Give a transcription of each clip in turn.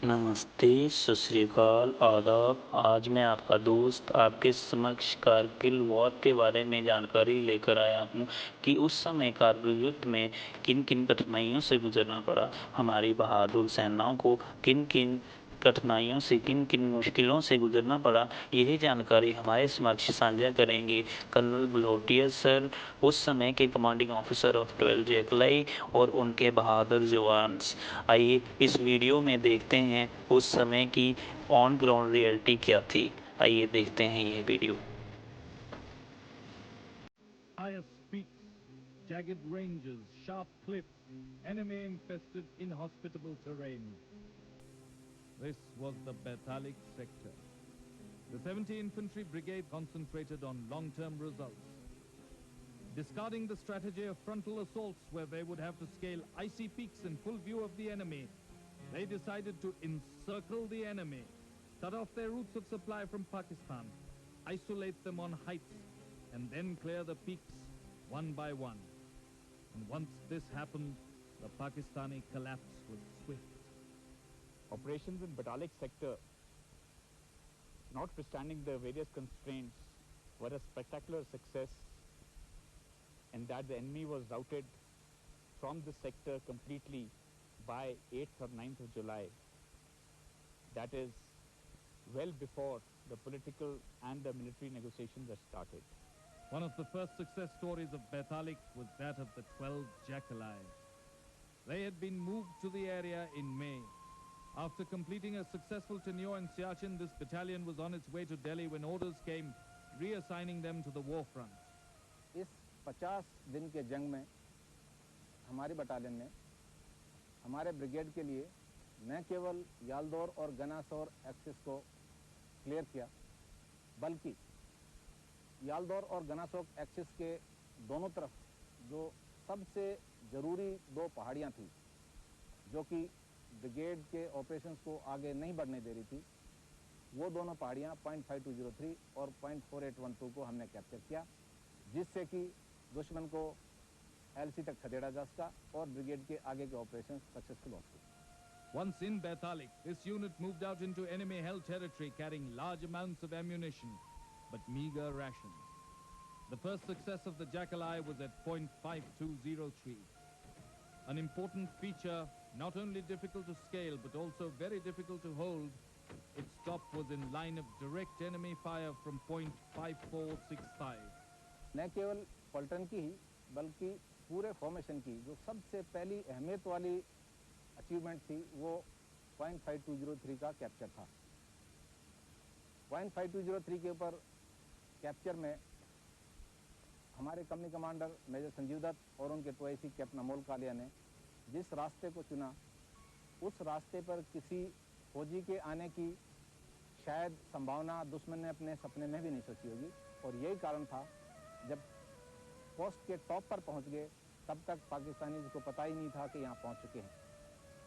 नमस्ते, सत श्री अकाल, आदाब। आज मैं आपका दोस्त आपके समक्ष कारगिल वॉर के बारे में जानकारी लेकर आया हूँ कि उस समय कारगिल युद्ध में किन-किन कठिनाइयों से गुजरना पड़ा। हमारी बहादुर सेनाओं को किन-किन कठिनाइयों से, किन-किन मुश्किलों से गुजरना पड़ा, यही जानकारी हमारे समक्ष साझा करेंगे कर्नल भलोटिया सर, उस समय के कमांडिंग ऑफिसर ऑफ 12 जैकलाई और उनके बहादुर जवान। आइए इस वीडियो में देखते हैं उस समय की ऑन ग्राउंड रियलिटी क्या थी। आइए देखते हैं ये video. Highest peaks, jagged ranges, sharp cliffs, enemy-infested, inhospitable terrain. This was the Bertalik sector. The 70 Infantry Brigade concentrated on long-term results. Discarding the strategy of frontal assaults where they would have to scale icy peaks in full view of the enemy, they decided to encircle the enemy, cut off their routes of supply from Pakistan, isolate them on heights, and then clear the peaks one by one. And once this happened, the Pakistani collapse was swift. Operations in Batalik sector, notwithstanding the various constraints, were a spectacular success, and that the enemy was routed from this sector completely by 8th or 9th of July. That is well before the political and the military negotiations had started. One of the first success stories of Bertalik was that of the 12 Jackalai. They had been moved to the area in May. After completing a successful tenure in Siachen, this battalion was on its way to Delhi when orders came reassigning them to the war front. इस 50 दिन के जंग में हमारी battalion ने हमारे brigade के लिए न केवल यालदौर और गनासौर एक्सिस को क्लियर किया, बल्कि यालदौर और गनासौर एक्सिस के दोनों तरफ जो सबसे ज़रूरी दो पहाड़ियाँ थी, जो कि ब्रिगेड के ऑपरेशंस को आगे नहीं बढ़ने दे रही थी, वो दोनों पहाड़ियाँ .5203 और .4812 को हमने कैप्चर किया, जिससे कि दुश्मन को एलसी तक खदेड़ा जा सका और ब्रिगेड के आगे के ऑपरेशंस सक्सेसफुल हो सके। Once in Bertalik, this unit moved out into enemy-held territory carrying large amounts of ammunition, but meager rations. The first success of the Jackalai was at .5203. An important feature, not only difficult to scale, but also very difficult to hold, its top was in line of direct enemy fire from .5465. न केवल पलटन की ही, बल्कि पूरे formation की जो सबसे पहली अहमियत वाली अचीवमेंट थी, वो .5203 का कैप्चर था। .5203 के ऊपर कैप्चर में हमारे company commander major Sanjeev Dutt और उनके टोएसी कैप्टन अमोल कालिया ने जिस रास्ते को चुना, उस रास्ते पर किसी फौजी के आने की शायद संभावना दुश्मन ने अपने सपने में भी नहीं सोची होगी, और यही कारण था जब पोस्ट के टॉप पर पहुंच गए तब तक पाकिस्तानी को पता ही नहीं था कि यहाँ पहुंच चुके हैं।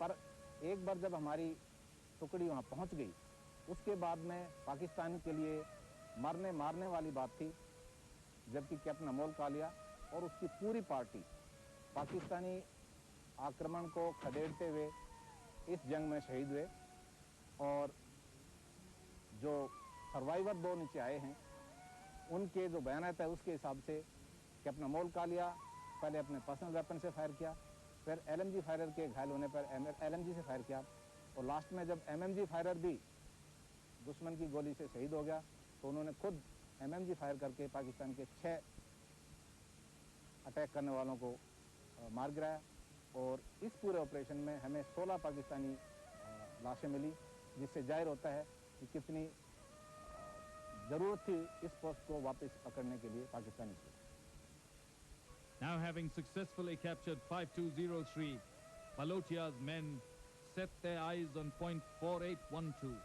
पर एक बार जब हमारी टुकड़ी वहाँ पहुंच गई, उसके बाद में पाकिस्तान के लिए मरने मारने वाली बात थी, जबकि कैप्टन अमोल कालिया और उसकी पूरी पार्टी पाकिस्तानी आक्रमण को खदेड़ते हुए इस जंग में शहीद हुए। और जो सर्वाइवर दो नीचे आए हैं, उनके जो बयान है उसके हिसाब से कैप्टन अमोल कालिया पहले अपने पर्सनल वेपन से फायर किया, फिर एलएमजी फायरर के घायल होने पर एलएमजी से फायर किया, और लास्ट में जब एमएमजी फायरर भी दुश्मन की गोली से शहीद हो गया, तो उन्होंने खुद एमएमजी फायर करके पाकिस्तान के 6 अटैक करने वालों को मार गिराया। और इस पूरे ऑपरेशन में हमें 16 पाकिस्तानी लाशें मिली, जिससे जाहिर होता है कि कितनी जरूरत थी इस पोस्ट को वापस पकड़ने के लिए पाकिस्तानी को। Now having successfully captured 5203, Balotia's men set their eyes on .4812.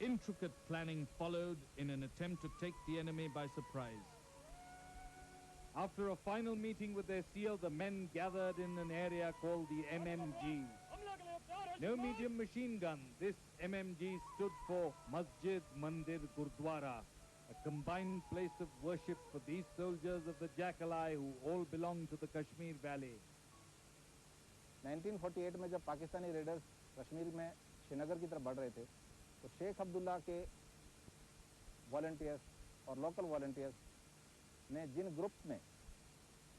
Intricate planning followed in an attempt to take the enemy by surprise. After a final meeting with their SEAL, the men gathered in an area called the MMG. No medium machine gun. This MMG stood for Masjid Mandir Gurdwara, a combined place of worship for these soldiers of the Jackalai who all belong to the Kashmir Valley. 1948 में जब Pakistani readers Kashmir में श्रीनगर की तरफ बढ़ रहे थे तो शेख अब्दुल्ला के वॉलंटियर्स और लोकल वॉलंटियर्स ने जिन ग्रुप्स में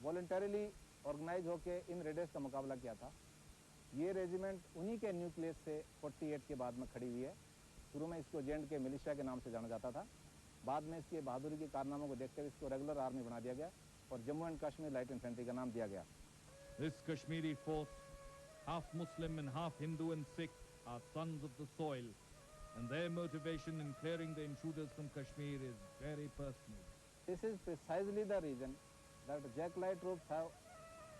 वॉलंटरीली ऑर्गेनाइज होकर इन रेडर्स का मुकाबला किया था, ये रेजिमेंट उन्हीं के न्यूक्लियस से 48 के बाद में खड़ी हुई है। शुरू में इसको जेंड के मिलिशिया के नाम से जाना जाता था, बाद में इसके बहादुरी के कारनामों को देखते हुए इसको रेगुलर आर्मी बना दिया गया और Jammu and Kashmir light infantry का नाम दिया गया। This Kashmiri force, half Muslim and half Hindu and Sikh, are sons of the soil, and their motivation in clearing the intruders from Kashmir is very personal. This is precisely the reason that Jack Light troops have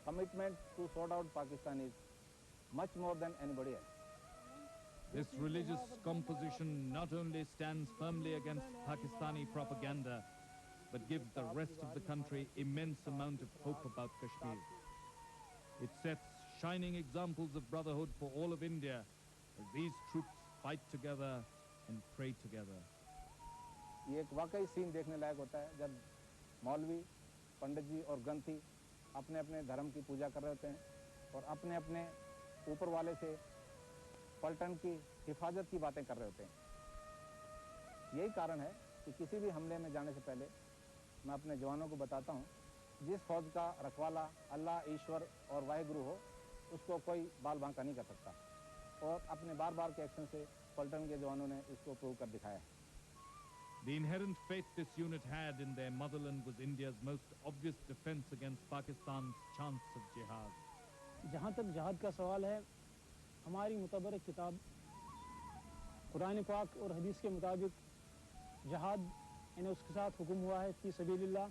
commitment to sort out Pakistanis much more than anybody else. This religious composition not only stands firmly against Pakistani propaganda, but gives the rest of the country immense amount of hope about Kashmir. It sets shining examples of brotherhood for all of India as these troops fight together and pray together. ये एक वाकई scene देखने लायक होता है जब मौलवी, पंडित जी और ग्रंथी अपने अपने धर्म की पूजा कर रहे होते हैं और अपने अपने ऊपर वाले से पलटन की हिफाजत की बातें कर रहे होते हैं। यही कारण है कि किसी भी हमले में जाने से पहले मैं अपने जवानों को बताता हूँ, जिस फौज का रखवाला अल्लाह, ईश्वर और वाहिगुरु हो, उसको कोई बाल बांका नहीं कर सकता। और अपने बार बार के एक्शन से पलटन के जवानों ने इसको प्रूव कर दिखाया है। The inherent faith this unit had in their motherland was India's most obvious defense against Pakistan's chance of jihad. जहाँ तक जहाद का सवाल है, हमारी मुतबरक किताब कुरान पाक और हदीस के मुताबिक जहाद इन्हें उसके साथ हुक्म हुआ है फी सबीलिल्लाह,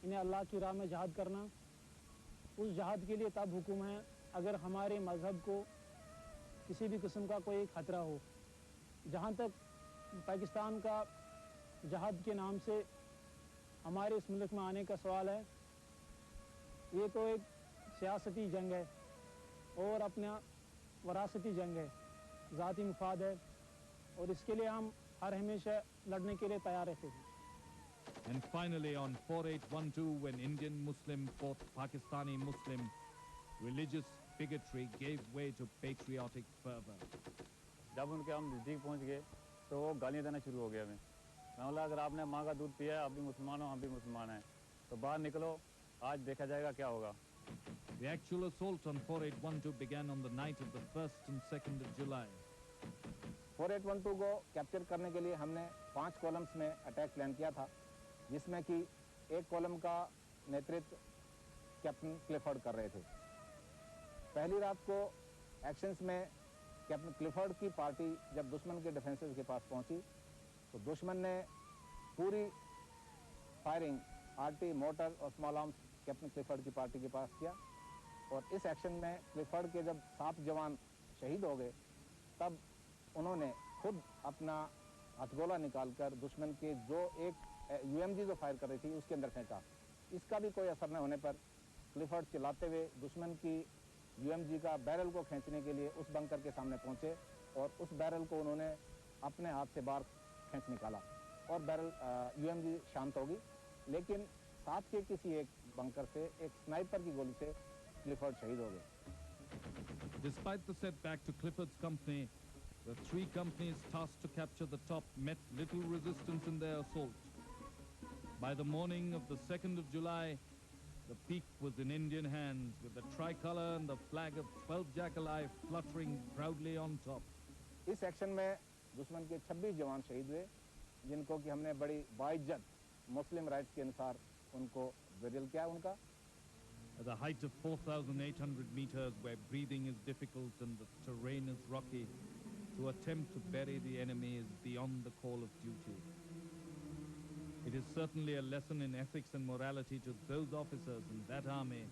इन्हें अल्लाह की राह में जहाद करना। उस जहाद के लिए तब हुक्म है अगर हमारे मज़हब को किसी भी किस्म का कोई खतरा हो। जहाँ तक पाकिस्तान का जहाद के नाम से हमारे इस मुल्क में आने का सवाल है, ये तो एक सियासती जंग है और अपना वरासती जंग है, ज़ाती मुफाद है और इसके लिए हम हर हमेशा लड़ने के लिए तैयार रहते हैं। And finally, on 4812, when Indian Muslim fought Pakistani Muslim, religious bigotry gave way to patriotic fervor. जब उनके हम नज़दीक पहुंच गए तो वो गालियाँ देना शुरू हो गया। मैं बोला अगर आपने माँ का दूध पिया है, आप भी मुसलमान हो, हम भी मुसलमान हैं, तो बाहर निकलो, आज देखा जाएगा क्या होगा। The actual assault on 4812 began on the night of the 1st and 2nd of July. 4812 को कैप्चर करने के लिए हमने 5 कॉलम्स में अटैक प्लान किया था, जिसमें कि एक कॉलम का नेतृत्व कैप्टन क्लिफर्ड कर रहे थे। पहली रात को एक्शंस में कैप्टन क्लिफर्ड की पार्टी जब दुश्मन के डिफेंसेस के पास पहुंची तो दुश्मन ने पूरी फायरिंग आरटी, मोटर और स्मॉल आर्म्स कैप्टन क्लिफर्ड की पार्टी के पास किया और इस एक्शन में क्लिफर्ड के जब 7 जवान शहीद हो गए तब उन्होंने खुद अपना हथगोला निकालकर दुश्मन के जो एक यूएमजी जो फायर कर रही थी उसके अंदर फेंका। इसका भी कोई असर न होने पर क्लिफर्ड चिल्लाते हुए दुश्मन की यूएमजी का बैरल को खींचने के लिए उस बंकर के सामने पहुंचे और उस बैरल को उन्होंने अपने हाथ से बाहर खींच निकाला और बैरल यूएमजी शांत होगी, लेकिन साथ के किसी एक बंकर से एक स्नाइपर की गोली से क्लिफर्ड शहीद हो गए। Despite the setback to Clifford's company, the 3 companies tasked to capture the top met little resistance in their assault. By the morning of the 2nd of July, the peak was in Indian hands, with the tricolor and the flag of 12 Jackal-Eye fluttering proudly on top. इस action में दुश्मन के 26 जवान शहीद हुए, जिनको कि हमने बड़ी बाइज्जत मुस्लिम राइट्स के अनुसार उनको बरियल किया उनका। At the height of 4,800 meters, where breathing is difficult and the terrain is rocky, to attempt to bury the enemy is beyond the call of duty. It is certainly a lesson in ethics and morality to those officers in that army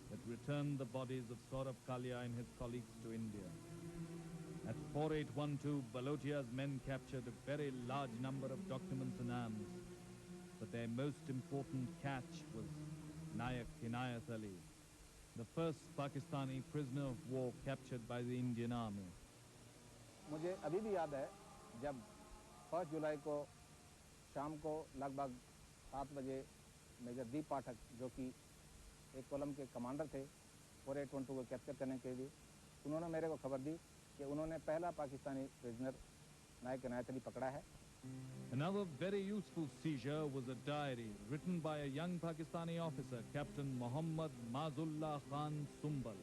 that returned the bodies of Saurabh Kalia and his colleagues to India. At 4812, Balotia's men captured a very large number of documents and arms, but their most important catch was Nayak Inayat Ali, the first Pakistani prisoner of war captured by the Indian army. मुझे अभी भी याद है जब 1 जुलाई को शाम को लगभग 7 बजे मेजर दीप पाठक, जो कि एक कॉलम के कमांडर थे 4812 को कैप्चर करने के लिए, उन्होंने मेरे को खबर दी कि उन्होंने पहला पाकिस्तानी प्रिजनर नायक इनायत अली पकड़ा है। Another very useful seizure was a diary written by a young Pakistani officer, Captain Muhammad Mazullah Khan Sumbal.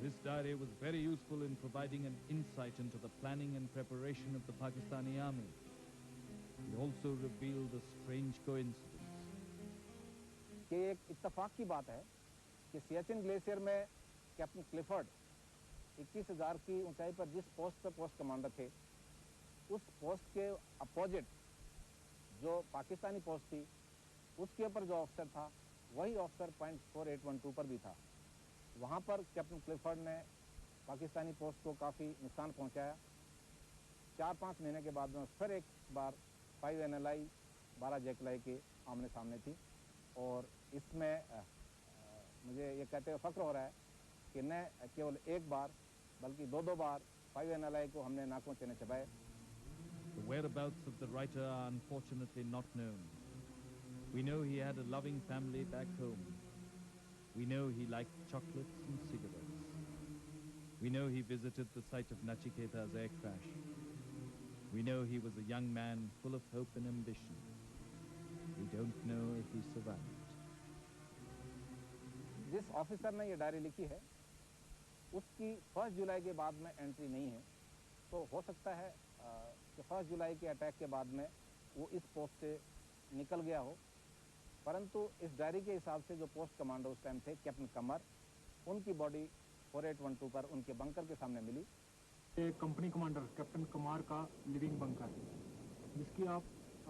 This diary was very useful in providing an insight into the planning and preparation of the Pakistani army. It also revealed a strange coincidence. कि एक इत्तेफाक की बात है कि Siachen glacier में captain Clifford 21,000 की ऊंचाई पर जिस पोस्ट पर पोस्ट कमांडर थे, उस पोस्ट के अपोजिट जो पाकिस्तानी पोस्ट थी, उसके ऊपर जो ऑफिसर था, वही ऑफिसर पॉइंट 4812 पर भी था। वहाँ पर कैप्टन क्लिफर्ड ने पाकिस्तानी पोस्ट को काफ़ी नुकसान पहुँचाया। 4-5 महीने के बाद में फिर एक बार 5 NLI 12 जैकलाई के आमने सामने थी, और इसमें मुझे ये कहते हुए फ़ख्र हो रहा है कि न केवल एक बार बल्कि 2 बार 5 NLI को हमने नाकों चने चबाए। The whereabouts of the writer are unfortunately not known. We know he had a loving family back home. We know he liked chocolates and cigarettes. We know he visited the site of Nachiketa's air crash. We know he was a young man full of hope and ambition. We don't know if he survived. जिस officer ने ये diary लिखी है, उसकी 1 जुलाई के बाद में entry नहीं है, तो हो सकता है कि 1 जुलाई के अटैक के बाद में वो इस पोस्ट से निकल गया हो। परंतु इस डायरी के हिसाब से जो पोस्ट कमांडर उस टाइम थे, कैप्टन कमर, उनकी बॉडी 4812 पर उनके बंकर के सामने मिली। एक कंपनी कमांडर कैप्टन कमार का लिविंग बंकर, जिसकी आप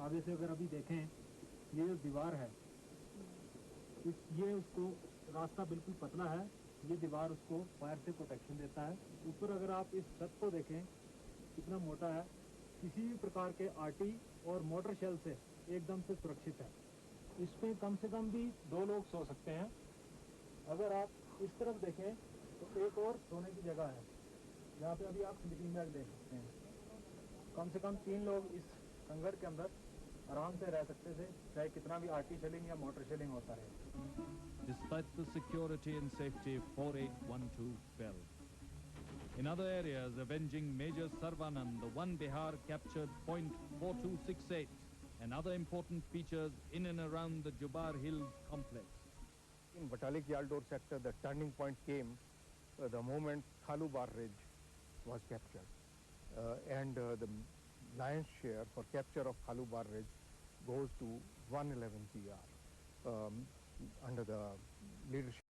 आगे से अगर अभी देखें, ये जो दीवार है, ये उसको रास्ता बिल्कुल पतला है, ये दीवार उसको फायर से प्रोटेक्शन देता है। ऊपर अगर आप इस छत को देखें, कितना मोटा है, किसी भी प्रकार के आरटी और मोटर शेल से एकदम से सुरक्षित है। इसमें कम से कम भी 2 लोग सो सकते हैं। अगर आप इस तरफ देखें तो एक और सोने की जगह है, जहाँ पे अभी आप स्लीपिंग बैग देख सकते हैं। कम से कम 3 लोग इस कंगर के अंदर आराम से रह सकते थे, चाहे कितना भी आरटी शेलिंग या मोटर शेलिंग होता रहे। Despite the security and safety, 4812 fell. In other areas, avenging Major Sarvanand, the one Bihar captured point 4268 and other important features in and around the Jubar Hills complex. In Batalik Yaldor sector, the turning point came the moment Khalubar Ridge was captured. The lion's share for capture of Khalubar Ridge goes to 111 GR under the leadership